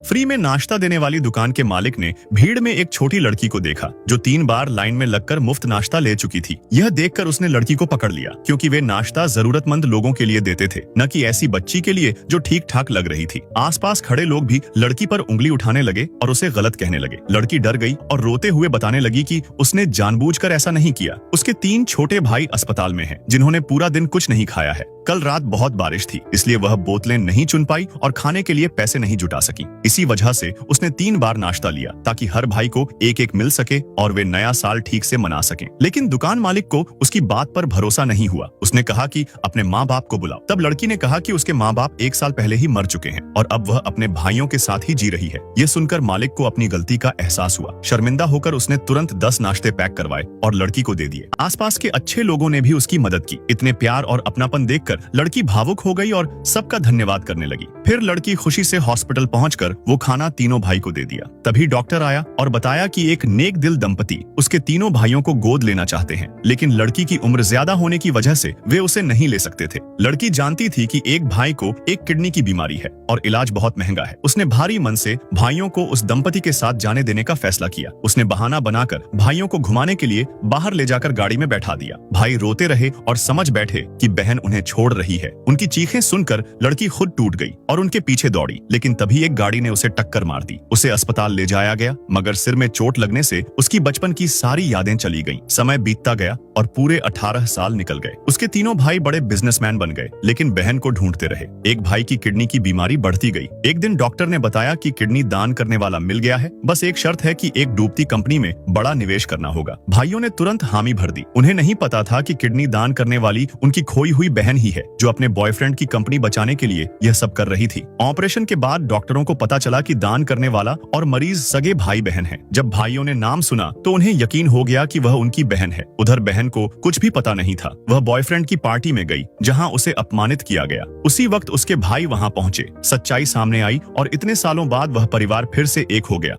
Free में नाश्ता देने वाली दुकान के मालिक ने भीड़ में एक छोटी लड़की को देखा जो 3 बार लाइन में लगकर मुफ्त नाश्ता ले चुकी थी। यह देखकर उसने लड़की को पकड़ लिया क्योंकि वे नाश्ता जरूरतमंद लोगों के लिए देते थे, न कि ऐसी बच्ची के लिए जो ठीक ठाक लग रही थी। आसपास खड़े लोग भी लड़की पर उंगली उठाने लगे और उसे गलत कहने लगे। लड़की डर गई और रोते हुए बताने लगी कि उसने जानबूझकर ऐसा नहीं किया। उसके 3 छोटे भाई अस्पताल में हैं, जिन्होंने पूरा दिन कुछ नहीं खाया है। कल रात बहुत बारिश थी, इसलिए वह बोतलें नहीं चुन पाई और खाने के लिए पैसे नहीं जुटा सकी। इसी वजह से उसने 3 बार नाश्ता लिया ताकि हर भाई को एक एक मिल सके और वे नया साल ठीक से मना सकें। लेकिन दुकान मालिक को उसकी बात पर भरोसा नहीं हुआ। उसने कहा कि अपने माँ बाप को बुलाओ। तब लड़की ने कहा कि उसके माँ बाप 1 साल पहले ही मर चुके हैं और अब वह अपने भाइयों के साथ ही जी रही है। यह सुनकर मालिक को अपनी गलती का एहसास हुआ। शर्मिंदा होकर उसने तुरंत 10 नाश्ते पैक करवाए और लड़की को दे दिए। आसपास के अच्छे लोगों ने भी उसकी मदद की। इतने प्यार और अपनापन देखकर लड़की भावुक हो गई और सबका धन्यवाद करने लगी। फिर लड़की खुशी से हॉस्पिटल पहुंचकर वो खाना तीनों भाई को दे दिया। तभी डॉक्टर आया और बताया कि एक नेक दिल दंपति उसके तीनों भाइयों को गोद लेना चाहते हैं, लेकिन लड़की की उम्र ज्यादा होने की वजह से वे उसे नहीं ले सकते थे। लड़की जानती थी कि एक भाई को एक किडनी की बीमारी है और इलाज बहुत महंगा है। उसने भारी मन से भाइयों को उस दंपति के साथ जाने देने का फैसला किया। उसने बहाना बनाकर भाइयों को घुमाने के लिए बाहर ले जाकर गाड़ी में बैठा दिया। भाई रोते रहे और समझ बैठे कि बहन उन्हें छोड़ रही है। उनकी चीखें सुनकर लड़की खुद टूट गई और उनके पीछे दौड़ी, लेकिन तभी एक गाड़ी ने उसे टक्कर मार दी। उसे अस्पताल ले जाया गया, मगर सिर में चोट लगने से उसकी बचपन की सारी यादें चली गईं। समय बीतता गया और पूरे 18 साल निकल गए। उसके तीनों भाई बड़े बिजनेसमैन बन गए, लेकिन बहन को ढूंढते रहे। एक भाई की किडनी की बीमारी बढ़ती गई। एक दिन डॉक्टर ने बताया कि किडनी दान करने वाला मिल गया है, बस एक शर्त है कि एक डूबती कंपनी में बड़ा निवेश करना होगा। भाइयों ने तुरंत हामी भर दी। उन्हें नहीं पता था कि किडनी दान करने वाली उनकी खोई हुई बहन ही है, जो अपने बॉयफ्रेंड की कंपनी बचाने के लिए यह सब कर रही थी। ऑपरेशन के बाद डॉक्टरों को पता चला कि दान करने वाला और मरीज सगे भाई बहन हैं। जब भाइयों ने नाम सुना तो उन्हें यकीन हो गया कि वह उनकी बहन है। उधर बहन को कुछ भी पता नहीं था। वह बॉयफ्रेंड की पार्टी में गई जहां उसे अपमानित किया गया। उसी वक्त उसके भाई वहां पहुंचे। सच्चाई सामने आई और इतने सालों बाद वह परिवार फिर से एक हो गया।